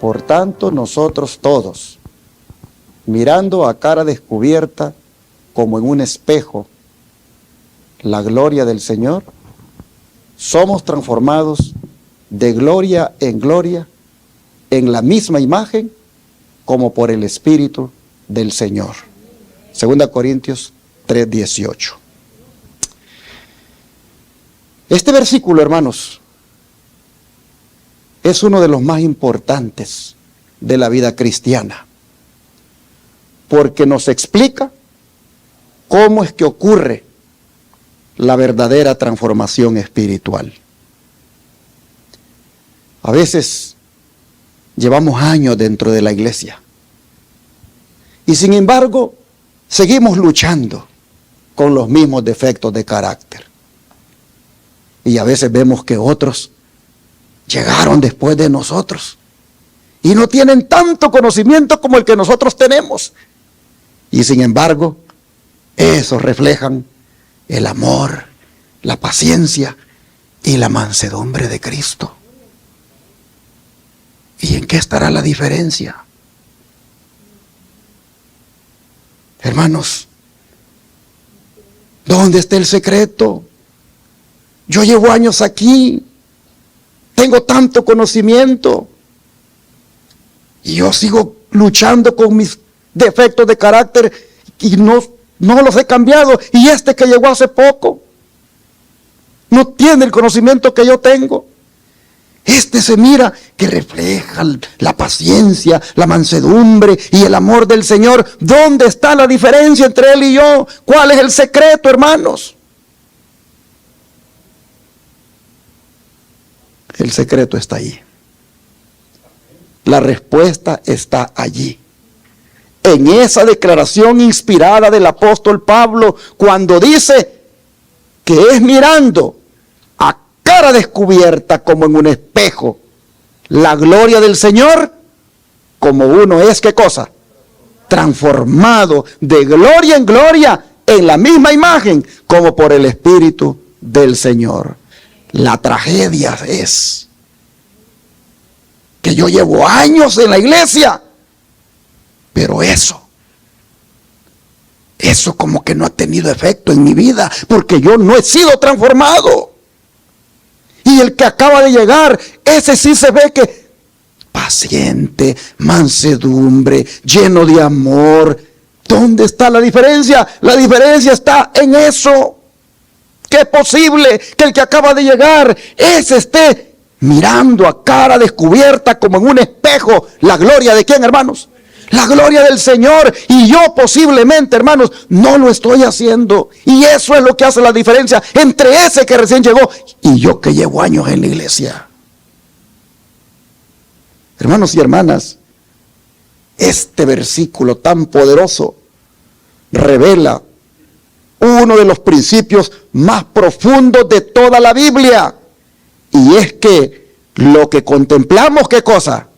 Por tanto, nosotros todos, mirando a cara descubierta, como en un espejo, la gloria del Señor, somos transformados de gloria en la misma imagen, como por el Espíritu del Señor. 2 Corintios 3:18. Este versículo, hermanos, es uno de los más importantes de la vida cristiana, porque nos explica cómo es que ocurre la verdadera transformación espiritual. A veces llevamos años dentro de la iglesia y sin embargo seguimos luchando con los mismos defectos de carácter. Y a veces vemos que otros llegaron después de nosotros y no tienen tanto conocimiento como el que nosotros tenemos. Y sin embargo, esos reflejan el amor, la paciencia y la mansedumbre de Cristo. ¿Y en qué estará la diferencia? Hermanos, ¿dónde está el secreto? Yo llevo años aquí, tengo tanto conocimiento y yo sigo luchando con mis defectos de carácter y no los he cambiado. Y este que llegó hace poco no tiene el conocimiento que yo tengo. Este se mira que refleja la paciencia, la mansedumbre y el amor del Señor. ¿Dónde está la diferencia entre él y yo? ¿Cuál es el secreto, hermanos? El secreto está allí. La respuesta está allí. En esa declaración inspirada del apóstol Pablo, cuando dice que es mirando a cara descubierta como en un espejo la gloria del Señor, como uno es, ¿qué cosa? Transformado de gloria en gloria en la misma imagen como por el Espíritu del Señor. La tragedia es que yo llevo años en la iglesia, pero eso como que no ha tenido efecto en mi vida, porque yo no he sido transformado. Y el que acaba de llegar, ese sí se ve que paciente, mansedumbre, lleno de amor. ¿Dónde está la diferencia? La diferencia está en eso. ¿Qué es posible que el que acaba de llegar, ese esté mirando a cara descubierta como en un espejo la gloria de quién, hermanos? La gloria del Señor. Y yo posiblemente, hermanos, no lo estoy haciendo. Y eso es lo que hace la diferencia entre ese que recién llegó y yo que llevo años en la iglesia. Hermanos y hermanas, este versículo tan poderoso revela uno de los principios más profundos de toda la Biblia. Y es que lo que contemplamos, ¿qué cosa?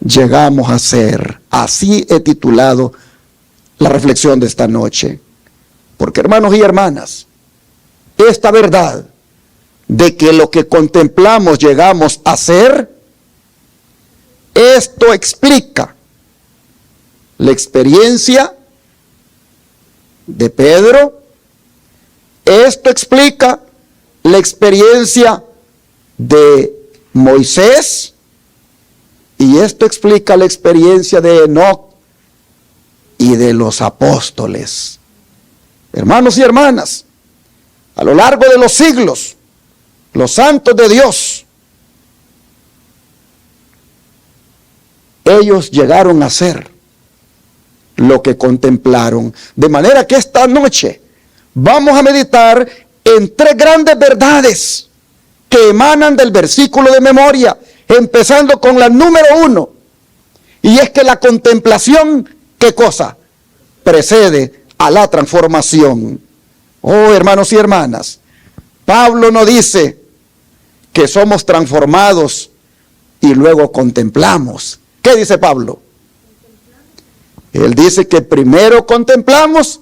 Llegamos a ser. Así he titulado la reflexión de esta noche. Porque, hermanos y hermanas, esta verdad de que lo que contemplamos llegamos a ser, esto explica la experiencia de Pedro, esto explica la experiencia de Moisés, y esto explica la experiencia de Enoc y de los apóstoles. Hermanos y hermanas, a lo largo de los siglos, los santos de Dios, ellos llegaron a ser lo que contemplaron. De manera que esta noche vamos a meditar en tres grandes verdades que emanan del versículo de memoria, empezando con la número 1, y es que la contemplación, ¿qué cosa? Precede a la transformación. Oh, hermanos y hermanas, Pablo no dice que somos transformados y luego contemplamos. ¿Qué dice Pablo? Él dice que primero contemplamos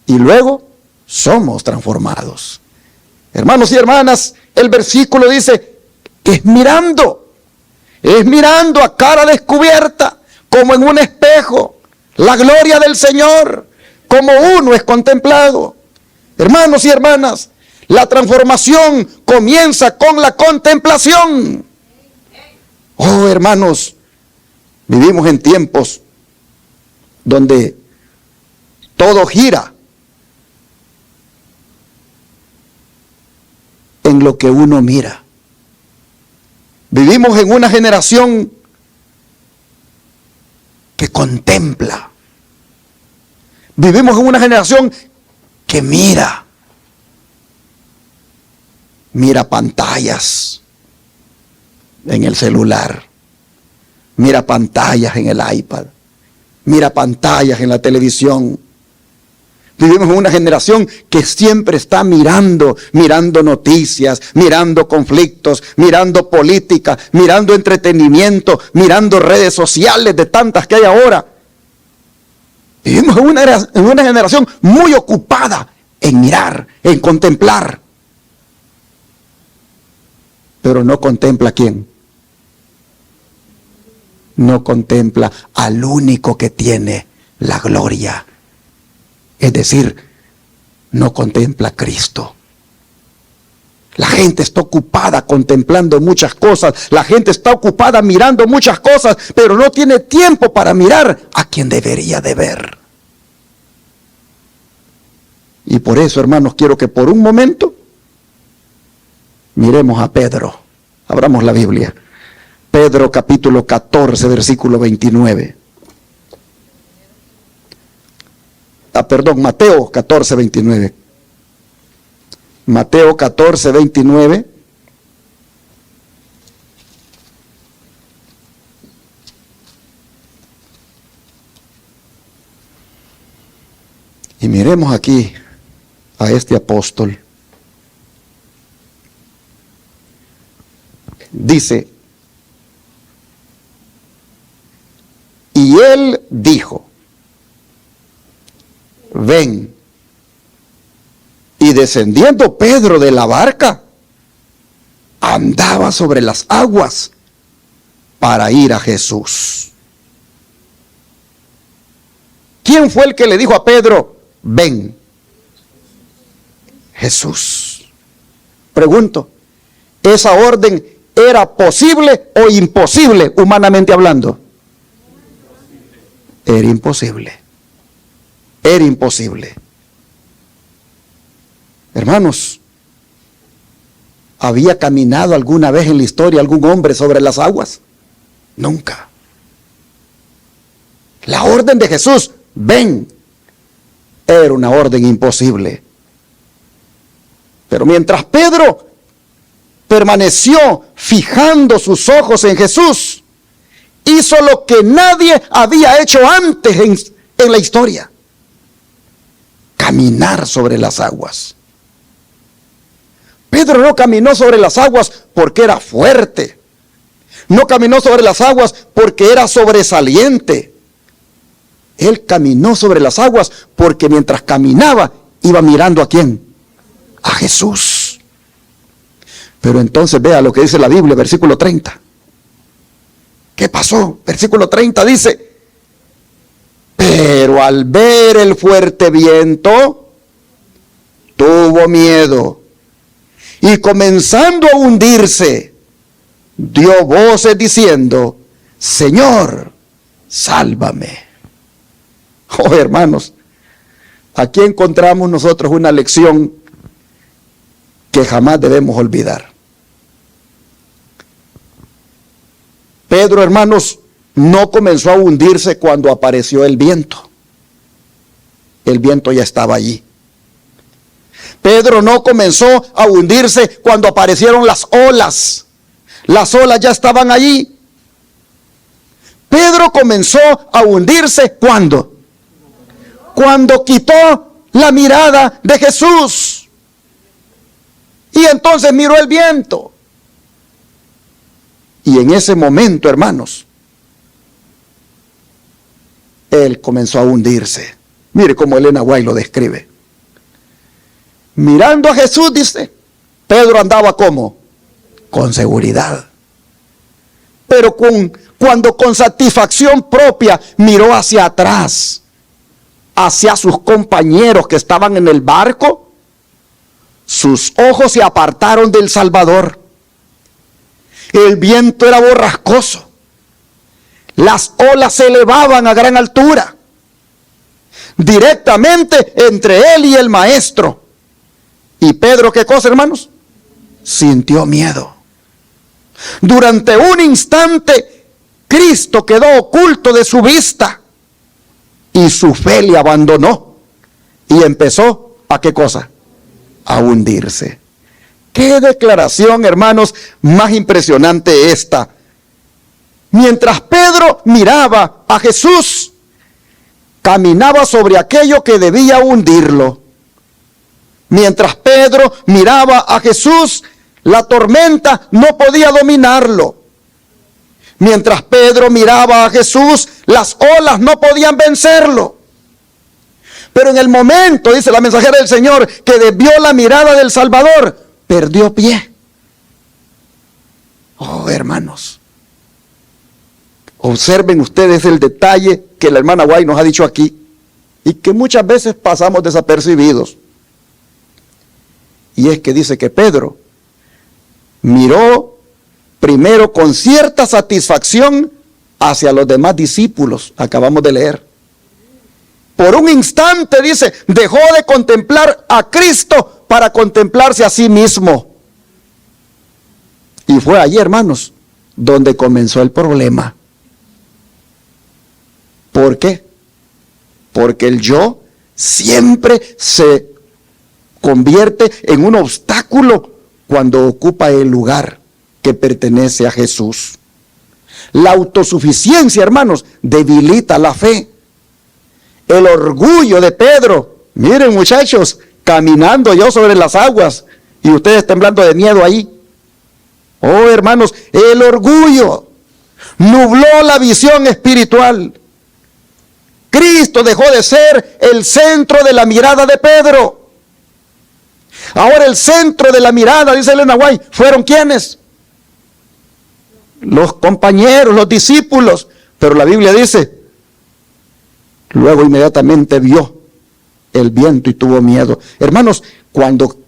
y luego somos transformados. Hermanos y hermanas, el versículo dice que es mirando. Es mirando a cara descubierta, como en un espejo, la gloria del Señor, como uno es contemplado. Hermanos y hermanas, la transformación comienza con la contemplación. Oh, hermanos, vivimos en tiempos donde todo gira en lo que uno mira. Vivimos en una generación que contempla. Vivimos en una generación que mira. Mira pantallas en el celular. Mira pantallas en el iPad. Mira pantallas en la televisión. Vivimos en una generación que siempre está mirando noticias, mirando conflictos, mirando política, mirando entretenimiento, mirando redes sociales de tantas que hay ahora. Vivimos en una generación muy ocupada en mirar, en contemplar. Pero no contempla ¿a quién? No contempla al único que tiene la gloria. Es decir, no contempla a Cristo. La gente está ocupada contemplando muchas cosas. La gente está ocupada mirando muchas cosas, pero no tiene tiempo para mirar a quien debería de ver. Y por eso, hermanos, quiero que por un momento miremos a Pedro. Abramos la Biblia. Pedro capítulo 14, versículo 29. Mateo 14, 29. Mateo 14, 29. Y miremos aquí a este apóstol. Dice, y él dijo, ven. Y descendiendo Pedro de la barca, andaba sobre las aguas para ir a Jesús. ¿Quién fue el que le dijo a Pedro, ven? Jesús. Pregunto, ¿esa orden era posible o imposible humanamente hablando? Era imposible. Era imposible. Hermanos, ¿había caminado alguna vez en la historia algún hombre sobre las aguas? Nunca. La orden de Jesús, ven, era una orden imposible. Pero mientras Pedro permaneció fijando sus ojos en Jesús, hizo lo que nadie había hecho antes en la historia: caminar sobre las aguas. Pedro no caminó sobre las aguas porque era fuerte. No caminó sobre las aguas porque era sobresaliente. Él caminó sobre las aguas porque mientras caminaba iba mirando ¿a quién? A Jesús. Pero entonces vea lo que dice la Biblia, versículo 30. ¿Qué pasó? Versículo 30 dice, pero al ver el fuerte viento, tuvo miedo, y comenzando a hundirse, dio voces diciendo, Señor, sálvame. Oh, hermanos, aquí encontramos nosotros una lección que jamás debemos olvidar. Pedro, hermanos, no comenzó a hundirse cuando apareció el viento. El viento ya estaba allí. Pedro no comenzó a hundirse cuando aparecieron las olas. Las olas ya estaban allí. Pedro comenzó a hundirse ¿cuándo? Cuando quitó la mirada de Jesús. Y entonces miró el viento. Y en ese momento, hermanos, él comenzó a hundirse. Mire cómo Elena White lo describe. Mirando a Jesús, dice, Pedro andaba ¿cómo? Con seguridad. pero cuando con satisfacción propia miró hacia atrás, hacia sus compañeros que estaban en el barco, sus ojos se apartaron del Salvador. El viento era borrascoso. Las olas se elevaban a gran altura, directamente entre él y el maestro. Y Pedro, ¿qué cosa, hermanos? Sintió miedo. Durante un instante, Cristo quedó oculto de su vista y su fe le abandonó y empezó ¿a qué cosa? A hundirse. Qué declaración, hermanos, más impresionante esta. Mientras Pedro miraba a Jesús, caminaba sobre aquello que debía hundirlo. Mientras Pedro miraba a Jesús, la tormenta no podía dominarlo. Mientras Pedro miraba a Jesús, las olas no podían vencerlo. Pero en el momento, dice la mensajera del Señor, que desvió la mirada del Salvador, perdió pie. Oh, hermanos, observen ustedes el detalle que la hermana White nos ha dicho aquí y que muchas veces pasamos desapercibidos. Y es que dice que Pedro miró primero con cierta satisfacción hacia los demás discípulos, acabamos de leer. Por un instante, dice, dejó de contemplar a Cristo para contemplarse a sí mismo. Y fue allí, hermanos, donde comenzó el problema. ¿Por qué? Porque el yo siempre se convierte en un obstáculo cuando ocupa el lugar que pertenece a Jesús. La autosuficiencia, hermanos, debilita la fe. El orgullo de Pedro, miren muchachos, caminando yo sobre las aguas y ustedes temblando de miedo ahí. Oh, hermanos, el orgullo nubló la visión espiritual. Cristo dejó de ser el centro de la mirada de Pedro. Ahora el centro de la mirada, dice Elena White, ¿fueron quiénes? Los compañeros, los discípulos. Pero la Biblia dice, luego inmediatamente vio el viento y tuvo miedo. Hermanos, cuando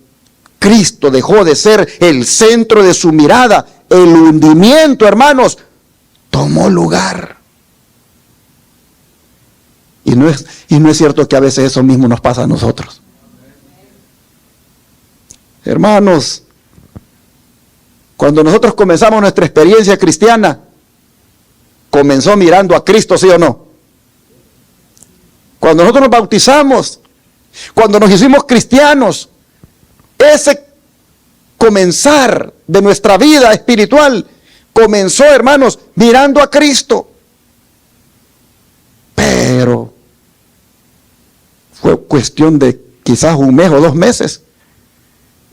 Cristo dejó de ser el centro de su mirada, el hundimiento, hermanos, tomó lugar. Y no es cierto que a veces eso mismo nos pasa a nosotros. Hermanos, cuando nosotros comenzamos nuestra experiencia cristiana, comenzó mirando a Cristo, ¿sí o no? Cuando nosotros nos bautizamos, cuando nos hicimos cristianos, ese comenzar de nuestra vida espiritual comenzó, hermanos, mirando a Cristo. Pero fue cuestión de quizás un mes o 2 meses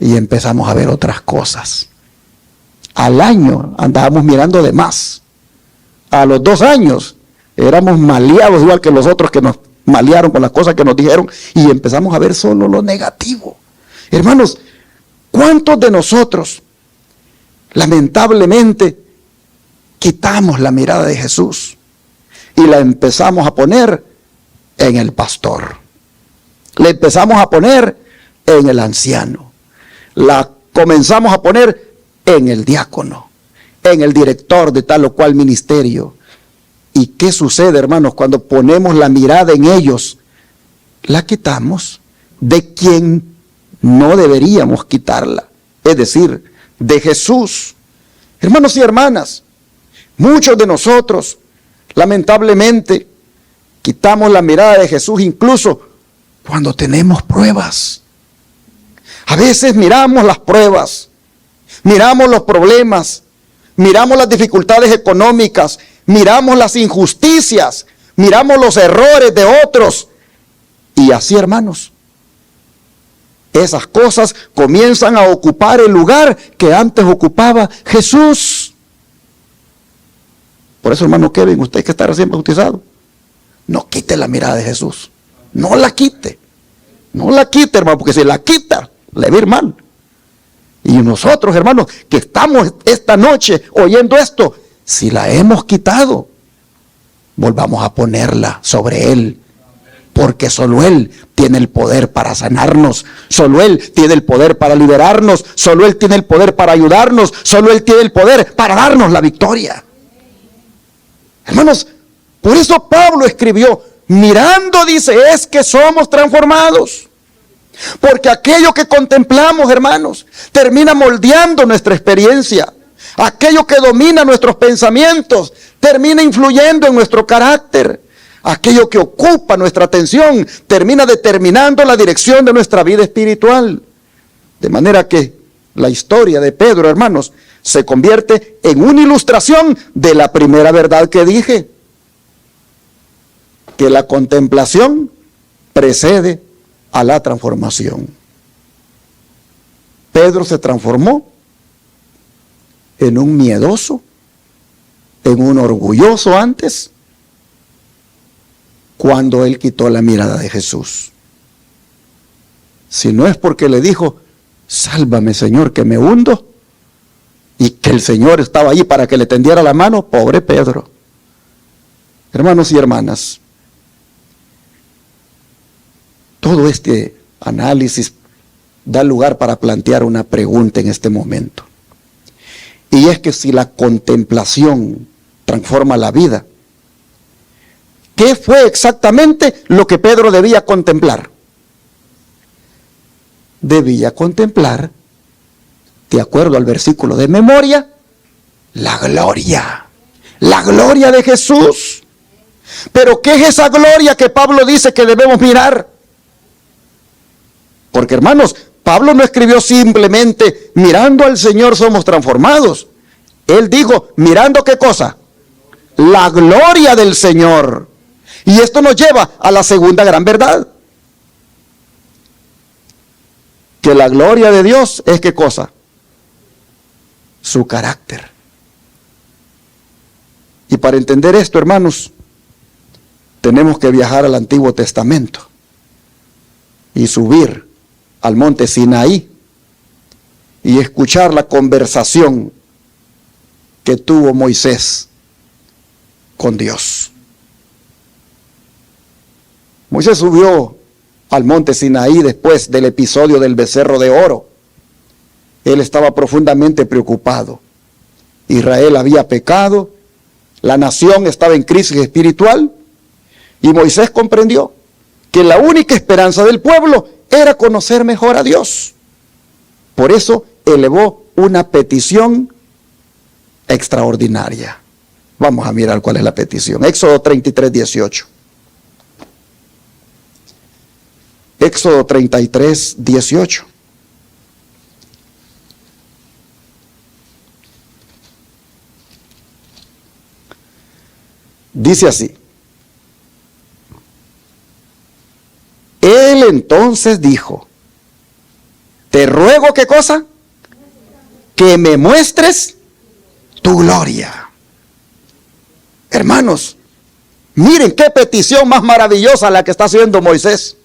y empezamos a ver otras cosas. Al año andábamos mirando de más. A los 2 años éramos maleados igual que los otros que nos malearon con las cosas que nos dijeron y empezamos a ver solo lo negativo. Hermanos, ¿cuántos de nosotros lamentablemente quitamos la mirada de Jesús y la empezamos a poner en el pastor? Le empezamos a poner en el anciano. La comenzamos a poner en el diácono, en el director de tal o cual ministerio. ¿Y qué sucede, hermanos, cuando ponemos la mirada en ellos? La quitamos de quien no deberíamos quitarla, es decir, de Jesús. Hermanos y hermanas, muchos de nosotros, lamentablemente, quitamos la mirada de Jesús incluso cuando tenemos pruebas. A veces miramos las pruebas, miramos los problemas, miramos las dificultades económicas, miramos las injusticias, miramos los errores de otros. Y así, hermanos, esas cosas comienzan a ocupar el lugar que antes ocupaba Jesús. Por eso, hermano Kevin, usted que está recién bautizado, no quite la mirada de Jesús. No la quite. No la quite, hermano, porque si la quita, le va a ir mal. Y nosotros, hermanos, que estamos esta noche oyendo esto, Si la hemos quitado, volvamos a ponerla sobre Él, porque solo Él tiene el poder para sanarnos, solo Él tiene el poder para liberarnos, solo Él tiene el poder para ayudarnos, solo Él tiene el poder para darnos la victoria. Hermanos, por eso Pablo escribió, mirando, dice, es que somos transformados. Porque aquello que contemplamos, hermanos, termina moldeando nuestra experiencia. Aquello que domina nuestros pensamientos termina influyendo en nuestro carácter. Aquello que ocupa nuestra atención termina determinando la dirección de nuestra vida espiritual. De manera que la historia de Pedro, hermanos, se convierte en una ilustración de la primera verdad que dije, que la contemplación precede a la transformación. Pedro se transformó en un miedoso, en un orgulloso antes, cuando él quitó la mirada de Jesús. Si no es porque le dijo, sálvame Señor que me hundo, y que el Señor estaba allí para que le tendiera la mano, pobre Pedro. Hermanos y hermanas, todo este análisis da lugar para plantear una pregunta en este momento. Y es que si la contemplación transforma la vida, ¿qué fue exactamente lo que Pedro debía contemplar? Debía contemplar, de acuerdo al versículo de memoria, la gloria de Jesús. Pero ¿qué es esa gloria que Pablo dice que debemos mirar? Porque hermanos, Pablo no escribió simplemente, mirando al Señor somos transformados. Él dijo, mirando ¿qué cosa? La gloria del Señor. Y esto nos lleva a la segunda gran verdad. Que la gloria de Dios es ¿qué cosa? Su carácter. Y para entender esto, hermanos, tenemos que viajar al Antiguo Testamento y subir al monte Sinaí y escuchar la conversación que tuvo Moisés con Dios. Moisés subió al monte Sinaí después del episodio del becerro de oro. Él estaba profundamente preocupado. Israel había pecado, la nación estaba en crisis espiritual, y Moisés comprendió que la única esperanza del pueblo era conocer mejor a Dios. Por eso elevó una petición extraordinaria. Vamos a mirar cuál es la petición. Éxodo 33, 18. Éxodo 33, 18. Dice así. Él entonces dijo, te ruego, ¿qué cosa? Que me muestres tu gloria. Hermanos, miren qué petición más maravillosa la que está haciendo Moisés.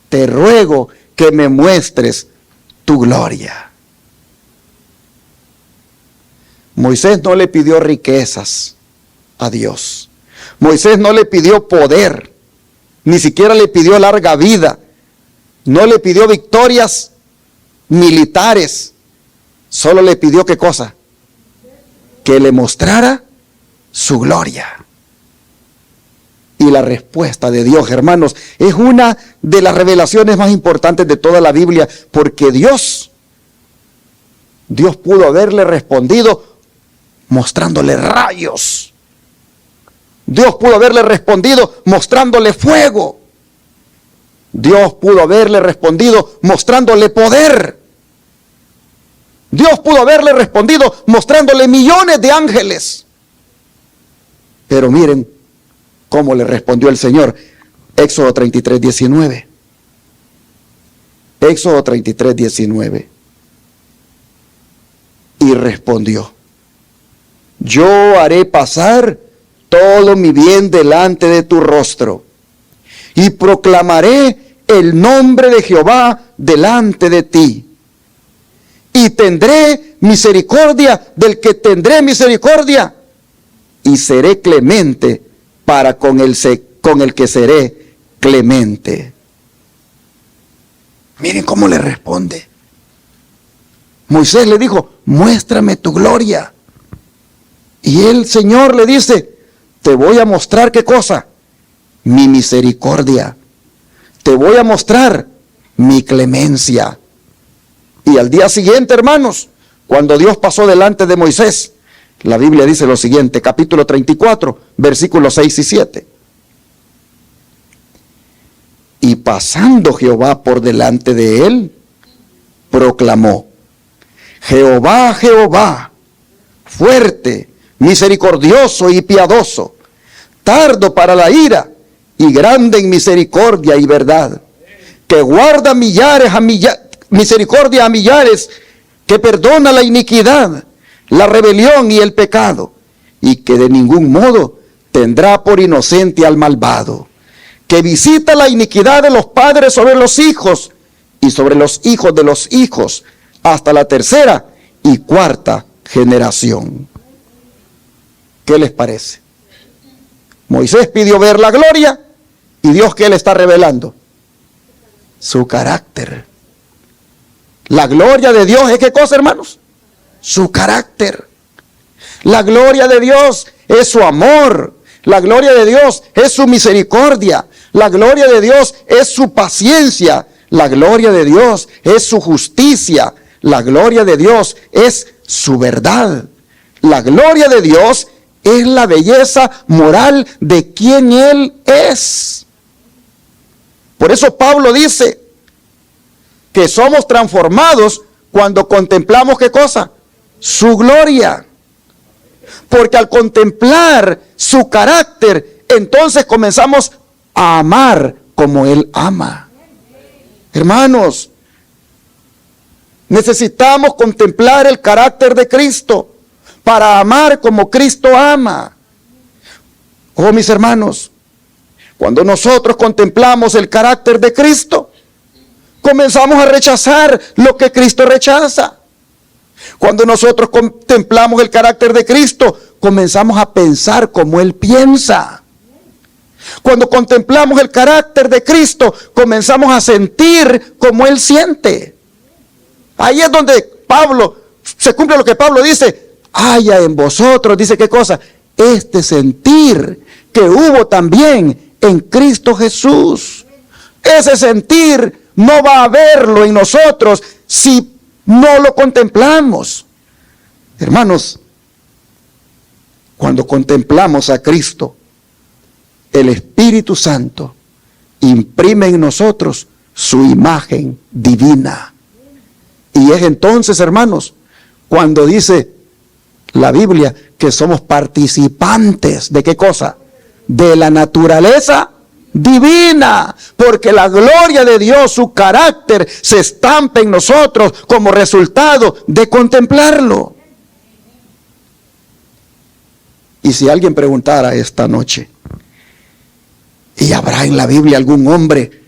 Te ruego que me muestres tu gloria. Moisés no le pidió riquezas a Dios. Moisés no le pidió poder. Ni siquiera le pidió larga vida. No le pidió victorias militares. Solo le pidió ¿qué cosa? Que le mostrara su gloria. Y la respuesta de Dios, hermanos, es una de las revelaciones más importantes de toda la Biblia, porque Dios pudo haberle respondido mostrándole rayos. Dios pudo haberle respondido mostrándole fuego. Dios pudo haberle respondido mostrándole poder. Dios pudo haberle respondido mostrándole millones de ángeles. Pero miren cómo le respondió el Señor. Éxodo 33, 19. Éxodo 33, 19. Y respondió, yo haré pasar todo mi bien delante de tu rostro, y proclamaré el nombre de Jehová delante de ti, y tendré misericordia del que tendré misericordia, y seré clemente para con el que seré clemente. Miren cómo le responde. Moisés le dijo, muéstrame tu gloria. Y el Señor le dice, te voy a mostrar ¿qué cosa? Mi misericordia. Te voy a mostrar mi clemencia. Y al día siguiente, hermanos, cuando Dios pasó delante de Moisés, la Biblia dice lo siguiente, capítulo 34, versículos 6 y 7. Y pasando Jehová por delante de él, proclamó, Jehová, Jehová, fuerte, misericordioso y piadoso, tardo para la ira y grande en misericordia y verdad, que guarda misericordia a millares, que perdona la iniquidad, la rebelión y el pecado, y que de ningún modo tendrá por inocente al malvado, que visita la iniquidad de los padres sobre los hijos y sobre los hijos de los hijos, hasta la tercera y cuarta generación. ¿Qué les parece? Moisés pidió ver la gloria, y Dios, ¿qué le está revelando? Su carácter. La gloria de Dios es ¿qué cosa, hermanos? Su carácter. La gloria de Dios es su amor. La gloria de Dios es su misericordia. La gloria de Dios es su paciencia. La gloria de Dios es su justicia. La gloria de Dios es su verdad. La gloria de Dios es la belleza moral de quien Él es. Por eso Pablo dice que somos transformados cuando contemplamos ¿qué cosa? Su gloria. Porque al contemplar su carácter, entonces comenzamos a amar como Él ama. Hermanos, necesitamos contemplar el carácter de Cristo para amar como Cristo ama. Oh, mis hermanos, cuando nosotros contemplamos el carácter de Cristo, comenzamos a rechazar lo que Cristo rechaza. Cuando nosotros contemplamos el carácter de Cristo, comenzamos a pensar como Él piensa. Cuando contemplamos el carácter de Cristo, comenzamos a sentir como Él siente. Ahí es donde se cumple lo que Pablo dice, haya en vosotros, dice ¿qué cosa? Este sentir que hubo también en Cristo Jesús. Ese sentir no va a haberlo en nosotros si no lo contemplamos. Hermanos, cuando contemplamos a Cristo, el Espíritu Santo imprime en nosotros su imagen divina. Y es entonces, hermanos, cuando dice la Biblia que somos participantes de ¿qué cosa? De la naturaleza divina, porque la gloria de Dios, su carácter, se estampa en nosotros como resultado de contemplarlo. Y si alguien preguntara esta noche, ¿y habrá en la Biblia algún hombre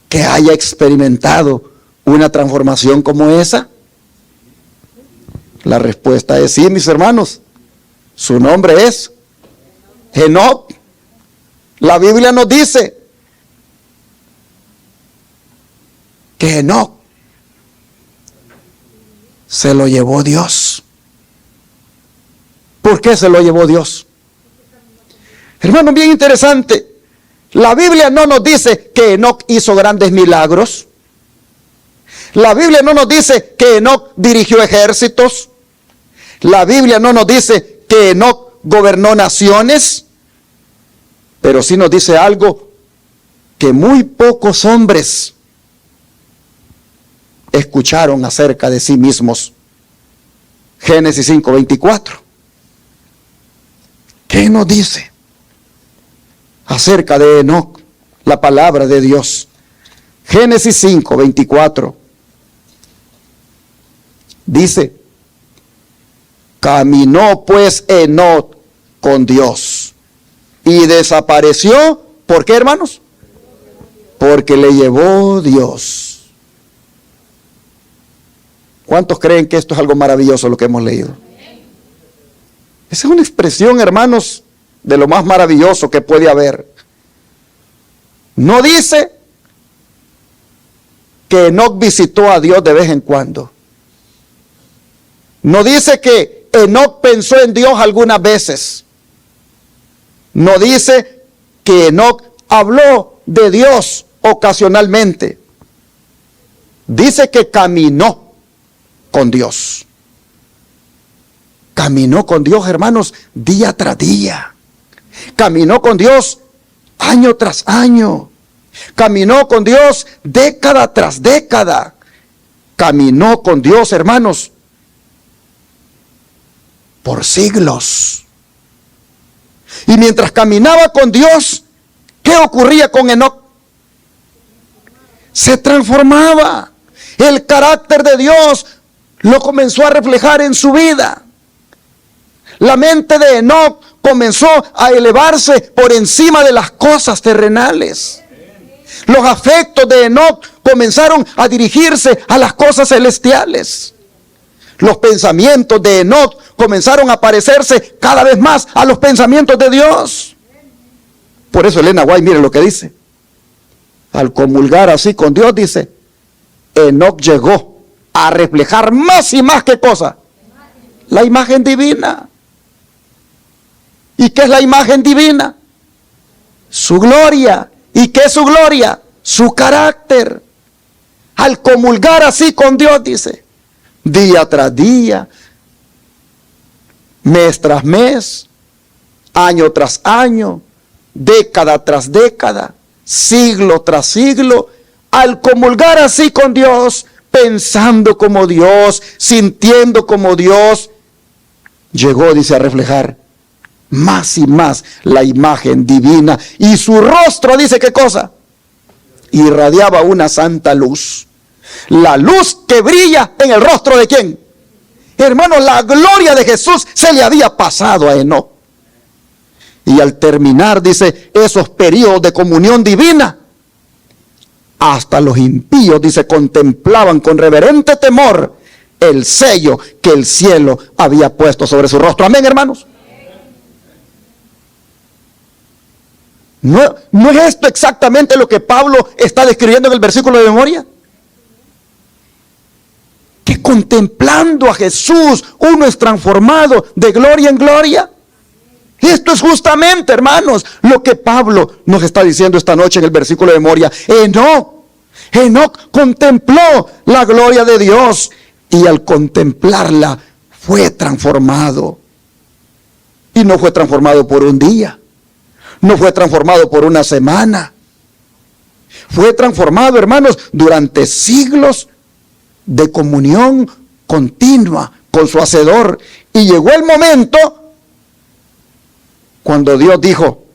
que haya experimentado una transformación como esa? La respuesta es sí, mis hermanos. Su nombre es Enoc. La Biblia nos dice que Enoc se lo llevó Dios. ¿Por qué se lo llevó Dios? Hermano, bien interesante. La Biblia no nos dice que Enoc hizo grandes milagros. La Biblia no nos dice que Enoc dirigió ejércitos. La Biblia no nos dice que Enoc gobernó naciones. Pero sí nos dice algo que muy pocos hombres escucharon acerca de sí mismos. Génesis 5:24. ¿Qué nos dice acerca de Enoc? La palabra de Dios. Génesis 5:24. Dice, caminó pues Enoc con Dios y desapareció. ¿Por qué, hermanos? Porque le llevó Dios. ¿Cuántos creen que esto es algo maravilloso lo que hemos leído? Esa es una expresión, hermanos, de lo más maravilloso que puede haber. No dice que Enoc visitó a Dios de vez en cuando. No dice que Enoc pensó en Dios algunas veces. No dice que Enoc habló de Dios ocasionalmente. Dice que caminó con Dios. Caminó con Dios, hermanos, día tras día. Caminó con Dios año tras año. Caminó con Dios década tras década. Caminó con Dios, hermanos, por siglos. Y mientras caminaba con Dios, ¿qué ocurría con Enoc? Se transformaba. El carácter de Dios lo comenzó a reflejar en su vida. La mente de Enoc comenzó a elevarse por encima de las cosas terrenales. Los afectos de Enoc comenzaron a dirigirse a las cosas celestiales. Los pensamientos de Enoc comenzaron a parecerse cada vez más a los pensamientos de Dios. Por eso Elena White, mire lo que dice. Al comulgar así con Dios, dice, Enoc llegó a reflejar más y más, ¿qué cosa? La imagen divina. ¿Y qué es la imagen divina? Su gloria. ¿Y qué es su gloria? Su carácter. Al comulgar así con Dios, dice, día tras día, mes tras mes, año tras año, década tras década, siglo tras siglo, al comulgar así con Dios, pensando como Dios, sintiendo como Dios, llegó, dice, a reflejar más y más la imagen divina. Y su rostro, dice, ¿qué cosa? Irradiaba una santa luz. La luz que brilla en el rostro de ¿quién? Hermano, la gloria de Jesús se le había pasado a Enoc. Y al terminar, dice, esos periodos de comunión divina, hasta los impíos, dice, contemplaban con reverente temor el sello que el cielo había puesto sobre su rostro. Amén, hermanos. ¿No es esto exactamente lo que Pablo está describiendo en el versículo de memoria? Que contemplando a Jesús uno es transformado de gloria en gloria. Esto es justamente, hermanos, lo que Pablo nos está diciendo esta noche en el versículo de memoria. Enoc contempló la gloria de Dios y al contemplarla fue transformado. Y no fue transformado por un día. No fue transformado por una semana. Fue transformado, hermanos, durante siglos de comunión continua con su Hacedor. Y llegó el momento cuando Dios dijo,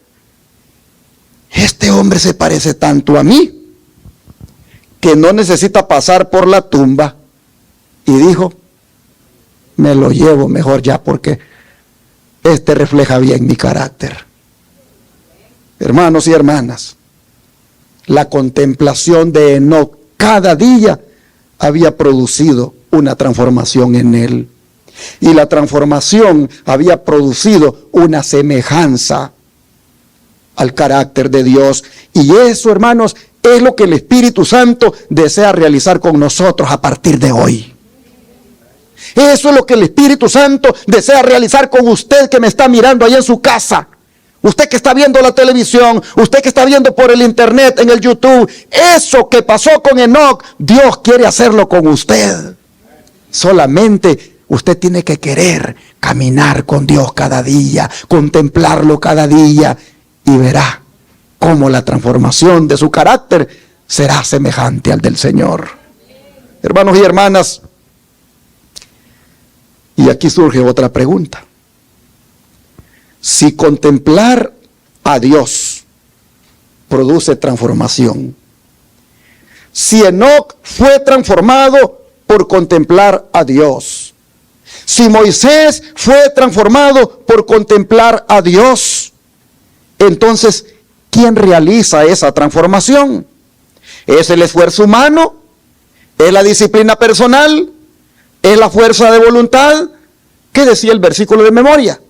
este hombre se parece tanto a mí que no necesita pasar por la tumba. Y dijo, me lo llevo mejor ya porque este refleja bien mi carácter. Hermanos y hermanas, la contemplación de Enoc cada día había producido una transformación en él. Y la transformación había producido una semejanza al carácter de Dios. Y eso, hermanos, es lo que el Espíritu Santo desea realizar con nosotros a partir de hoy. Eso es lo que el Espíritu Santo desea realizar con usted que me está mirando ahí en su casa. Usted que está viendo la televisión, usted que está viendo por el internet, en el YouTube, eso que pasó con Enoc, Dios quiere hacerlo con usted. Solamente usted tiene que querer caminar con Dios cada día, contemplarlo cada día y verá cómo la transformación de su carácter será semejante al del Señor. Hermanos y hermanas, y aquí surge otra pregunta. Si contemplar a Dios produce transformación, si Enoc fue transformado por contemplar a Dios, si Moisés fue transformado por contemplar a Dios, entonces, ¿quién realiza esa transformación? ¿Es el esfuerzo humano? ¿Es la disciplina personal? es la fuerza de voluntad que decía el versículo de memoria.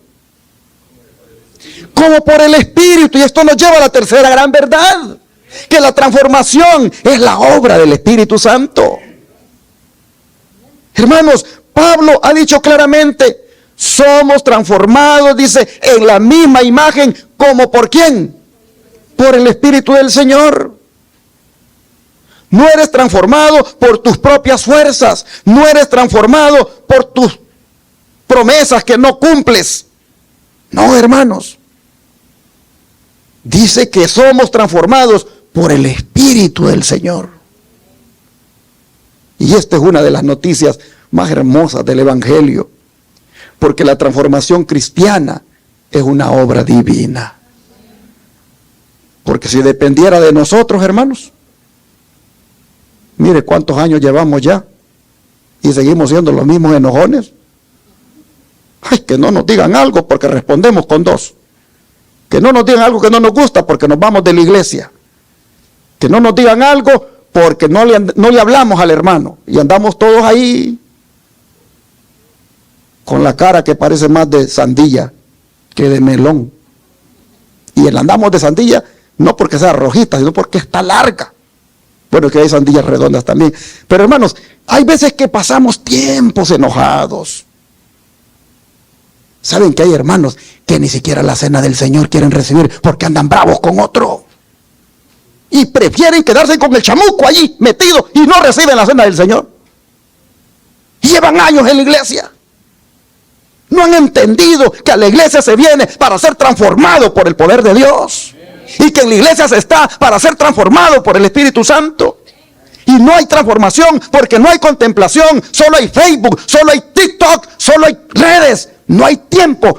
Como por el Espíritu. Y esto nos lleva a la tercera gran verdad, que la transformación es la obra del Espíritu Santo. Hermanos, Pablo ha dicho claramente, somos transformados, dice, en la misma imagen, como por ¿quién? Por el Espíritu del Señor. No eres transformado por tus propias fuerzas, no eres transformado por tus promesas que no cumples. No, hermanos. Dice que somos transformados por el Espíritu del Señor. Y esta es una de las noticias más hermosas del Evangelio, porque la transformación cristiana es una obra divina. Porque si dependiera de nosotros, hermanos, mire cuántos años llevamos ya y seguimos siendo los mismos enojones. Ay, que no nos digan algo porque respondemos con dos. Que no nos digan algo que no nos gusta porque nos vamos de la iglesia. Que no nos digan algo porque no le hablamos al hermano. Y andamos todos ahí con la cara que parece más de sandía que de melón. Y andamos de sandía no porque sea rojita, sino porque está larga. Bueno, que hay sandías redondas también. Pero hermanos, hay veces que pasamos tiempos enojados. ¿Saben que hay hermanos que ni siquiera la cena del Señor quieren recibir porque andan bravos con otro? Y prefieren quedarse con el chamuco allí metido y no reciben la cena del Señor. Y llevan años en la iglesia. No han entendido que a la iglesia se viene para ser transformado por el poder de Dios. Y que en la iglesia se está para ser transformado por el Espíritu Santo. Y no hay transformación porque no hay contemplación, solo hay Facebook, solo hay TikTok, solo hay redes. No hay tiempo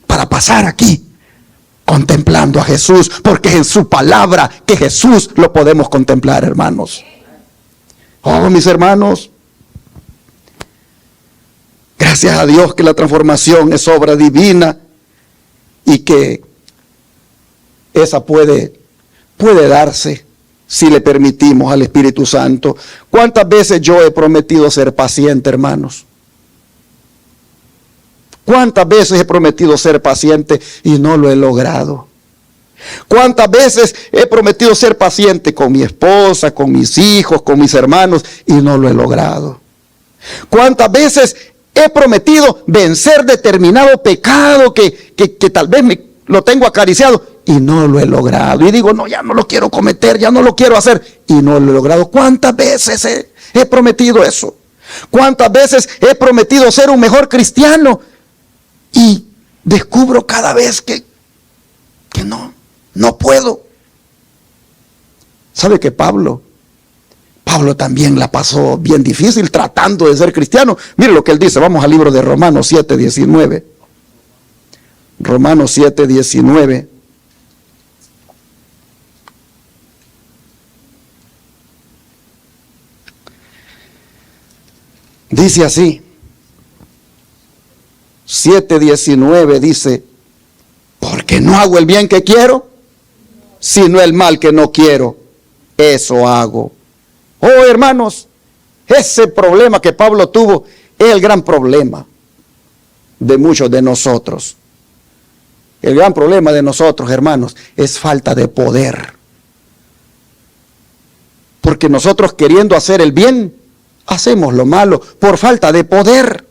para pasar aquí contemplando a Jesús, porque es en su palabra que Jesús lo podemos contemplar, hermanos. Oh, mis hermanos, gracias a Dios que la transformación es obra divina y que esa puede darse si le permitimos al Espíritu Santo. ¿Cuántas veces yo he prometido ser paciente, hermanos? ¿Cuántas veces he prometido ser paciente y no lo he logrado? ¿Cuántas veces he prometido ser paciente con mi esposa, con mis hijos, con mis hermanos y no lo he logrado? ¿Cuántas veces he prometido vencer determinado pecado que tal vez lo tengo acariciado y no lo he logrado? Y digo, no, ya no lo quiero cometer, ya no lo quiero hacer y no lo he logrado. ¿Cuántas veces he prometido eso? ¿Cuántas veces he prometido ser un mejor cristiano? Y descubro cada vez que no puedo. ¿Sabe que Pablo también la pasó bien difícil tratando de ser cristiano? Mire lo que él dice, vamos al libro de Romanos 7:19. Romanos 7:19. Dice así. 7:19 dice, porque no hago el bien que quiero, sino el mal que no quiero, eso hago. Oh, hermanos, ese problema que Pablo tuvo es el gran problema de muchos de nosotros. El gran problema de nosotros, hermanos, es falta de poder. Porque nosotros queriendo hacer el bien, hacemos lo malo por falta de poder.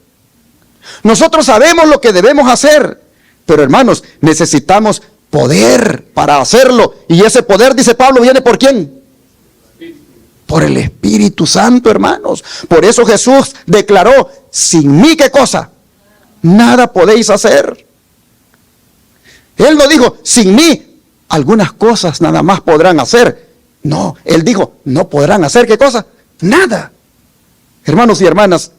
Nosotros sabemos lo que debemos hacer, pero hermanos, necesitamos poder para hacerlo. Y ese poder, dice Pablo, ¿viene por quién? Por el Espíritu Santo, hermanos. Por eso Jesús declaró, sin mí, ¿qué cosa? Nada podéis hacer. Él no dijo, sin mí, algunas cosas nada más podrán hacer. No, él dijo, no podrán hacer, ¿qué cosa? Nada. Hermanos y hermanas,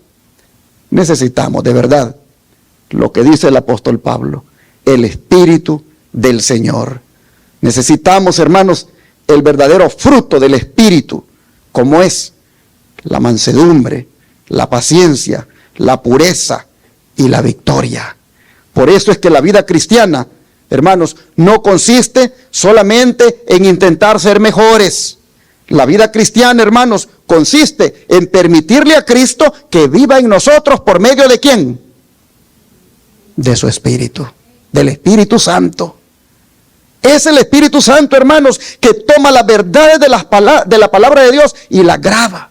necesitamos de verdad lo que dice el apóstol Pablo, el Espíritu del Señor. Necesitamos, hermanos, el verdadero fruto del Espíritu, como es la mansedumbre, la paciencia, la pureza y la victoria. Por eso es que la vida cristiana, hermanos, no consiste solamente en intentar ser mejores. La vida cristiana, hermanos, consiste en permitirle a Cristo que viva en nosotros por medio de ¿quién? De su Espíritu, del Espíritu Santo. Es el Espíritu Santo, hermanos, que toma las verdades de la palabra de Dios y las graba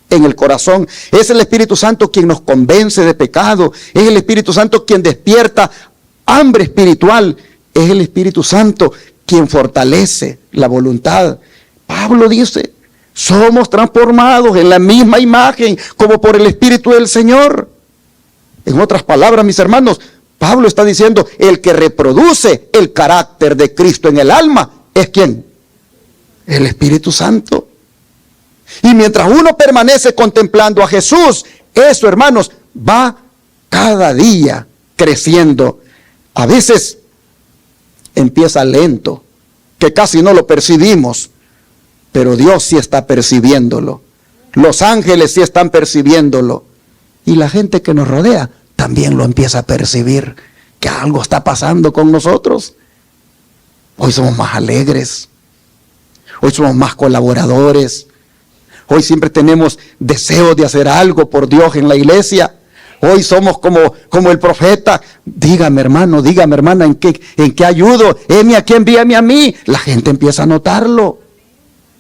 en el corazón. Es el Espíritu Santo quien nos convence de pecado. Es el Espíritu Santo quien despierta hambre espiritual. Es el Espíritu Santo quien fortalece la voluntad. Pablo dice, somos transformados en la misma imagen como por el Espíritu del Señor. En otras palabras, mis hermanos, Pablo está diciendo, el que reproduce el carácter de Cristo en el alma, ¿es quién? El Espíritu Santo. Y mientras uno permanece contemplando a Jesús, eso, hermanos, va cada día creciendo. A veces empieza lento, que casi no lo percibimos, pero Dios sí está percibiéndolo. Los ángeles sí están percibiéndolo. Y la gente que nos rodea también lo empieza a percibir, que algo está pasando con nosotros. Hoy somos más alegres, hoy somos más colaboradores, hoy siempre tenemos deseo de hacer algo por Dios en la iglesia. Hoy somos como el profeta, dígame hermano, dígame hermana, ¿en qué ayudo? Heme aquí, envíame a mí. La gente empieza a notarlo.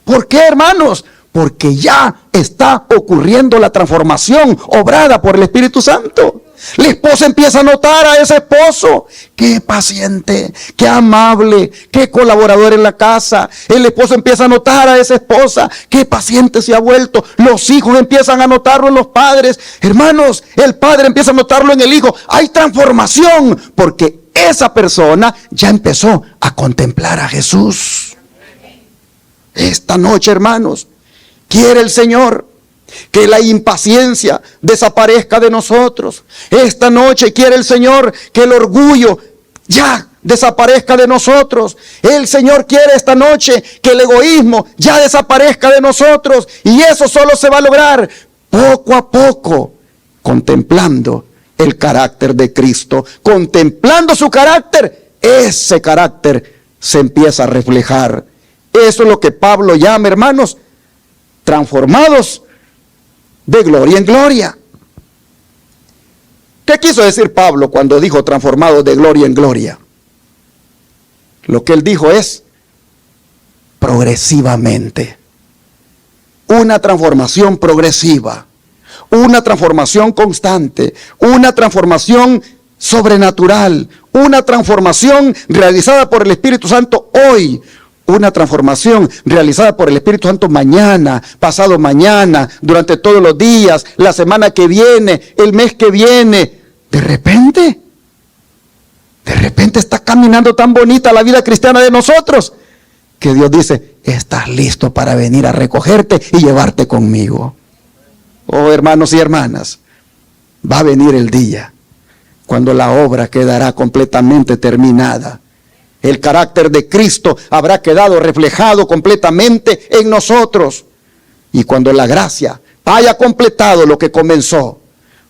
¿Por qué, hermanos? Porque ya está ocurriendo la transformación obrada por el Espíritu Santo. La esposa empieza a notar a ese esposo, qué paciente, qué amable, qué colaborador en la casa. El esposo empieza a notar a esa esposa, qué paciente se ha vuelto. Los hijos empiezan a notarlo en los padres. Hermanos, el padre empieza a notarlo en el hijo. Hay transformación porque esa persona ya empezó a contemplar a Jesús. Esta noche, hermanos, quiere el Señor que la impaciencia desaparezca de nosotros. Esta noche quiere el Señor que el orgullo ya desaparezca de nosotros. El Señor quiere esta noche que el egoísmo ya desaparezca de nosotros. Y eso solo se va a lograr poco a poco, contemplando el carácter de Cristo. Contemplando su carácter, ese carácter se empieza a reflejar. Eso es lo que Pablo llama, hermanos, transformados de gloria en gloria. ¿Qué quiso decir Pablo cuando dijo transformados de gloria en gloria? Lo que él dijo es progresivamente. Una transformación progresiva, una transformación constante, una transformación sobrenatural, una transformación realizada por el Espíritu Santo hoy. Una transformación realizada por el Espíritu Santo mañana, pasado mañana, durante todos los días, la semana que viene, el mes que viene. De repente está caminando tan bonita la vida cristiana de nosotros, que Dios dice, estás listo para venir a recogerte y llevarte conmigo. Oh, hermanos y hermanas, va a venir el día cuando la obra quedará completamente terminada. El carácter de Cristo habrá quedado reflejado completamente en nosotros. Y cuando la gracia haya completado lo que comenzó,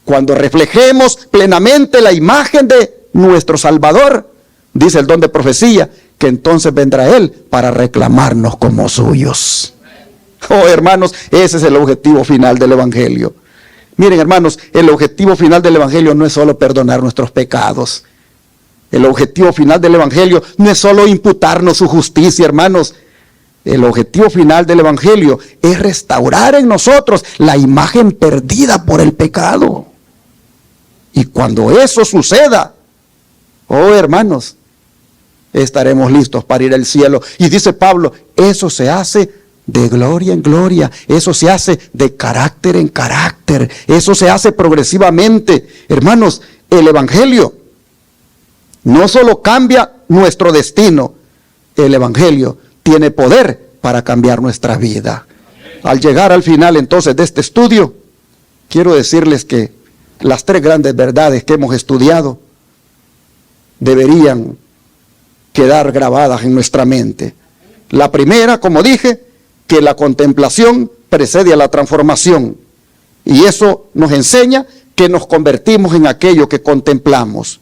cuando reflejemos plenamente la imagen de nuestro Salvador, dice el don de profecía, que entonces vendrá Él para reclamarnos como suyos. Oh, hermanos, ese es el objetivo final del Evangelio. Miren, hermanos, el objetivo final del Evangelio no es solo perdonar nuestros pecados. El objetivo final del Evangelio no es solo imputarnos su justicia, hermanos. El objetivo final del Evangelio es restaurar en nosotros la imagen perdida por el pecado. Y cuando eso suceda, oh hermanos, estaremos listos para ir al cielo. Y dice Pablo, eso se hace de gloria en gloria, eso se hace de carácter en carácter, eso se hace progresivamente. Hermanos, el Evangelio no solo cambia nuestro destino, el Evangelio tiene poder para cambiar nuestra vida. Al llegar al final entonces de este estudio, quiero decirles que las tres grandes verdades que hemos estudiado deberían quedar grabadas en nuestra mente. La primera, como dije, que la contemplación precede a la transformación. Y eso nos enseña que nos convertimos en aquello que contemplamos.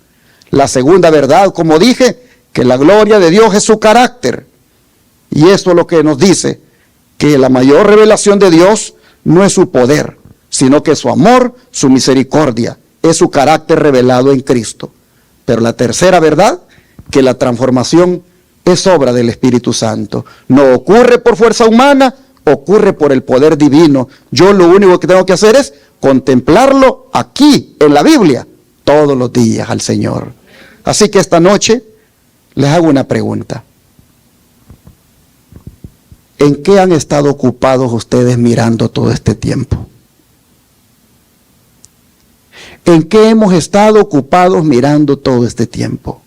La segunda verdad, como dije, que la gloria de Dios es su carácter. Y eso es lo que nos dice que la mayor revelación de Dios no es su poder, sino que su amor, su misericordia, es su carácter revelado en Cristo. Pero la tercera verdad, que la transformación es obra del Espíritu Santo. No ocurre por fuerza humana, ocurre por el poder divino. Yo lo único que tengo que hacer es contemplarlo aquí, en la Biblia, todos los días al Señor. Así que esta noche les hago una pregunta. ¿En qué han estado ocupados ustedes mirando todo este tiempo? ¿En qué hemos estado ocupados mirando todo este tiempo?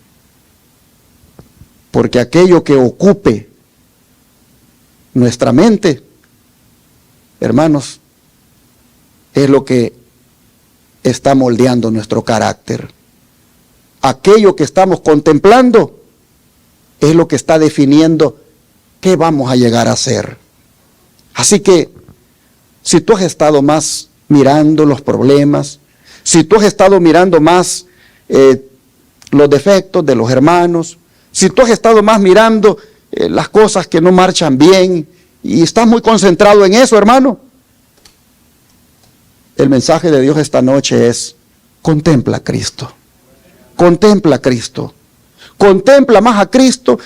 Porque aquello que ocupe nuestra mente, hermanos, es lo que está moldeando nuestro carácter. Aquello que estamos contemplando es lo que está definiendo qué vamos a llegar a ser. Así que, si tú has estado más mirando los problemas, si tú has estado mirando más los defectos de los hermanos, si tú has estado más mirando las cosas que no marchan bien y estás muy concentrado en eso, hermano, el mensaje de Dios esta noche es: contempla a Cristo, contempla a Cristo, contempla más a Cristo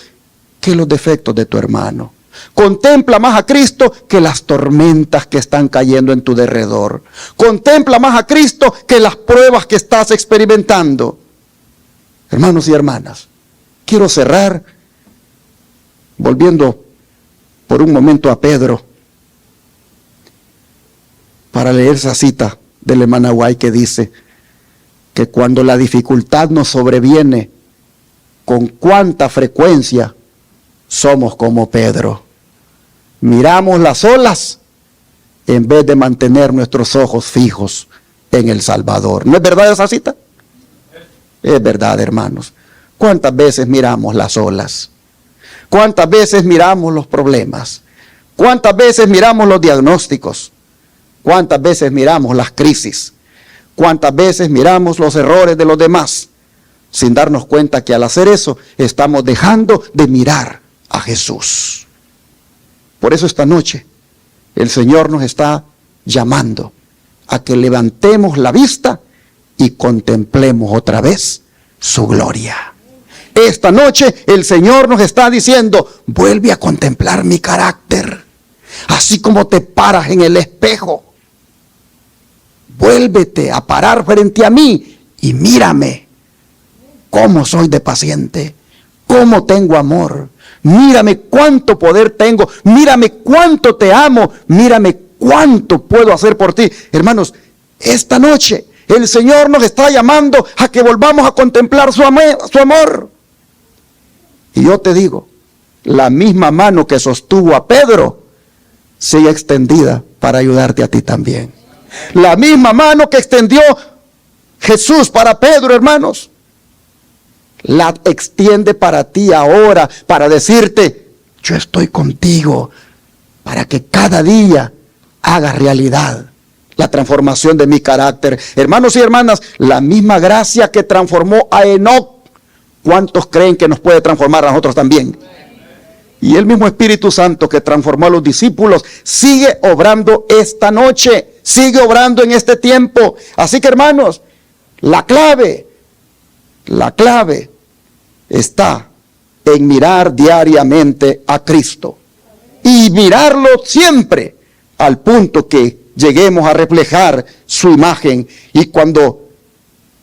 que los defectos de tu hermano. Contempla más a Cristo que las tormentas que están cayendo en tu derredor. Contempla más a Cristo que las pruebas que estás experimentando. Hermanos y hermanas, quiero cerrar volviendo por un momento a Pedro para leer esa cita del hermano Guay que dice que cuando la dificultad nos sobreviene, con cuánta frecuencia somos como Pedro. Miramos las olas en vez de mantener nuestros ojos fijos en el Salvador. ¿No es verdad esa cita? Es verdad, hermanos. ¿Cuántas veces miramos las olas? ¿Cuántas veces miramos los problemas? ¿Cuántas veces miramos los diagnósticos? ¿Cuántas veces miramos las crisis? ¿Cuántas veces miramos los errores de los demás? Sin darnos cuenta que al hacer eso estamos dejando de mirar a Jesús. Por eso esta noche el Señor nos está llamando a que levantemos la vista y contemplemos otra vez su gloria. Esta noche el Señor nos está diciendo: vuelve a contemplar mi carácter, así como te paras en el espejo. Vuélvete a parar frente a mí y mírame cómo soy de paciente, cómo tengo amor. Mírame cuánto poder tengo, mírame cuánto te amo, mírame cuánto puedo hacer por ti. Hermanos, esta noche el Señor nos está llamando a que volvamos a contemplar su amor. Y yo te digo, la misma mano que sostuvo a Pedro sigue extendida para ayudarte a ti también. La misma mano que extendió Jesús para Pedro, hermanos, la extiende para ti ahora, para decirte: yo estoy contigo, para que cada día hagas realidad la transformación de mi carácter. Hermanos y hermanas, la misma gracia que transformó a Enoc, ¿cuántos creen que nos puede transformar a nosotros también? Y el mismo Espíritu Santo que transformó a los discípulos sigue obrando esta noche, sigue obrando en este tiempo. Así que, hermanos, la clave está en mirar diariamente a Cristo y mirarlo siempre al punto que lleguemos a reflejar su imagen. Y cuando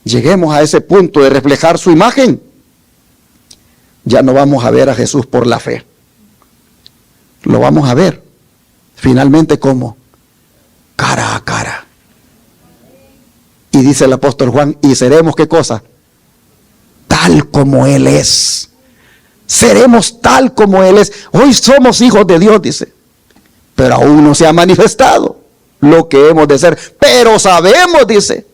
lleguemos a ese punto de reflejar su imagen, ya no vamos a ver a Jesús por la fe. Lo vamos a ver finalmente como cara a cara. Y dice el apóstol Juan: y seremos, ¿qué cosa? Tal como Él es. Seremos tal como Él es. Hoy somos hijos de Dios, dice, pero aún no se ha manifestado lo que hemos de ser. Pero sabemos, dice,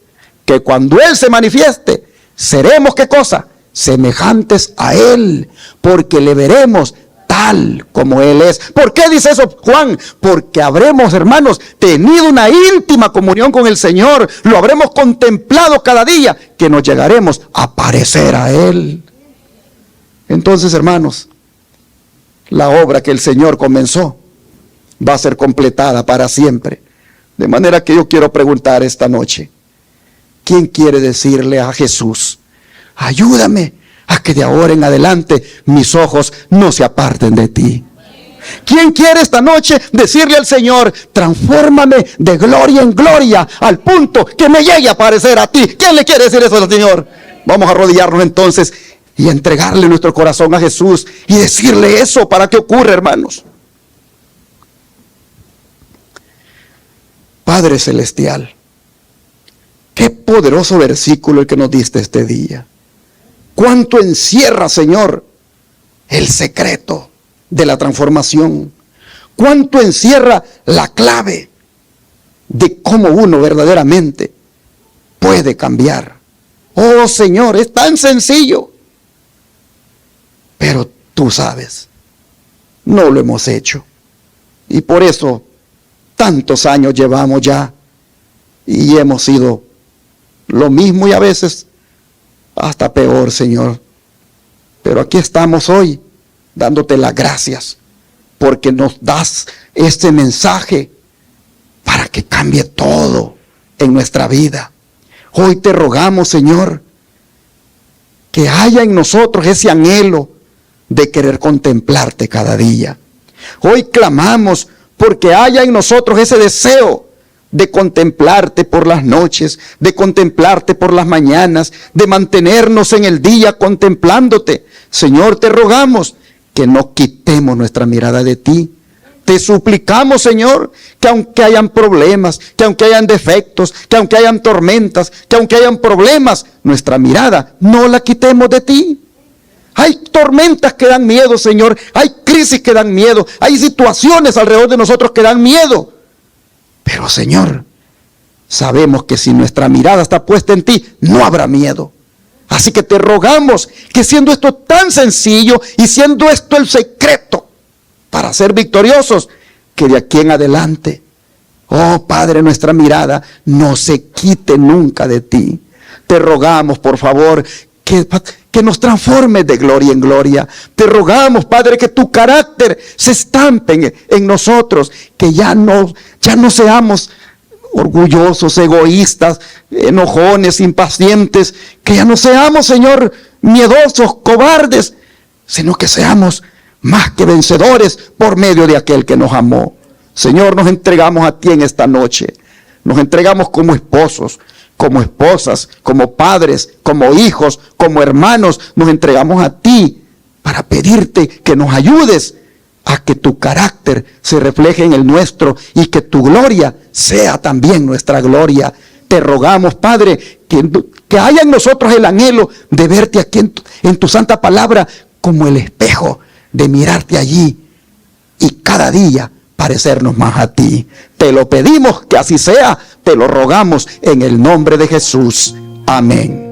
que cuando Él se manifieste, seremos, ¿qué cosa? Semejantes a Él, porque le veremos tal como Él es. ¿Por qué dice eso Juan? Porque habremos, hermanos, tenido una íntima comunión con el Señor, lo habremos contemplado cada día, que nos llegaremos a parecer a Él. Entonces, hermanos, la obra que el Señor comenzó, va a ser completada para siempre. De manera que yo quiero preguntar esta noche, ¿quién quiere decirle a Jesús, ayúdame a que de ahora en adelante mis ojos no se aparten de ti? ¿Quién quiere esta noche decirle al Señor, transfórmame de gloria en gloria al punto que me llegue a parecer a ti? ¿Quién le quiere decir eso al Señor? Vamos a arrodillarnos entonces y entregarle nuestro corazón a Jesús y decirle eso para que ocurra, hermanos. Padre Celestial, qué poderoso versículo el que nos diste este día. Cuánto encierra, Señor, el secreto de la transformación. Cuánto encierra la clave de cómo uno verdaderamente puede cambiar. Oh Señor, es tan sencillo. Pero tú sabes, no lo hemos hecho. Y por eso tantos años llevamos ya y hemos sido lo mismo y a veces hasta peor, Señor. Pero aquí estamos hoy dándote las gracias porque nos das este mensaje para que cambie todo en nuestra vida. Hoy te rogamos, Señor, que haya en nosotros ese anhelo de querer contemplarte cada día. Hoy clamamos porque haya en nosotros ese deseo de contemplarte por las noches, de contemplarte por las mañanas, de mantenernos en el día contemplándote. Señor, te rogamos que no quitemos nuestra mirada de ti. Te suplicamos, Señor, que aunque hayan problemas, que aunque hayan defectos, que aunque hayan tormentas, que aunque hayan problemas, nuestra mirada no la quitemos de ti. Hay tormentas que dan miedo, Señor. Hay crisis que dan miedo. Hay situaciones alrededor de nosotros que dan miedo. Pero, Señor, sabemos que si nuestra mirada está puesta en ti, no habrá miedo. Así que te rogamos que siendo esto tan sencillo y siendo esto el secreto para ser victoriosos, que de aquí en adelante, oh Padre, nuestra mirada no se quite nunca de ti. Te rogamos, por favor, que nos transformes de gloria en gloria. Te rogamos, Padre, que tu carácter se estampe en nosotros, que ya no seamos orgullosos, egoístas, enojones, impacientes, que ya no seamos, Señor, miedosos, cobardes, sino que seamos más que vencedores por medio de aquel que nos amó. Señor, nos entregamos a ti en esta noche. Nos entregamos como esposos, como esposas, como padres, como hijos, como hermanos. Nos entregamos a ti para pedirte que nos ayudes a que tu carácter se refleje en el nuestro y que tu gloria sea también nuestra gloria. Te rogamos, Padre, que haya en nosotros el anhelo de verte aquí en tu santa palabra como el espejo, de mirarte allí y cada día parecernos más a ti. Te lo pedimos que así sea, te lo rogamos en el nombre de Jesús. Amén.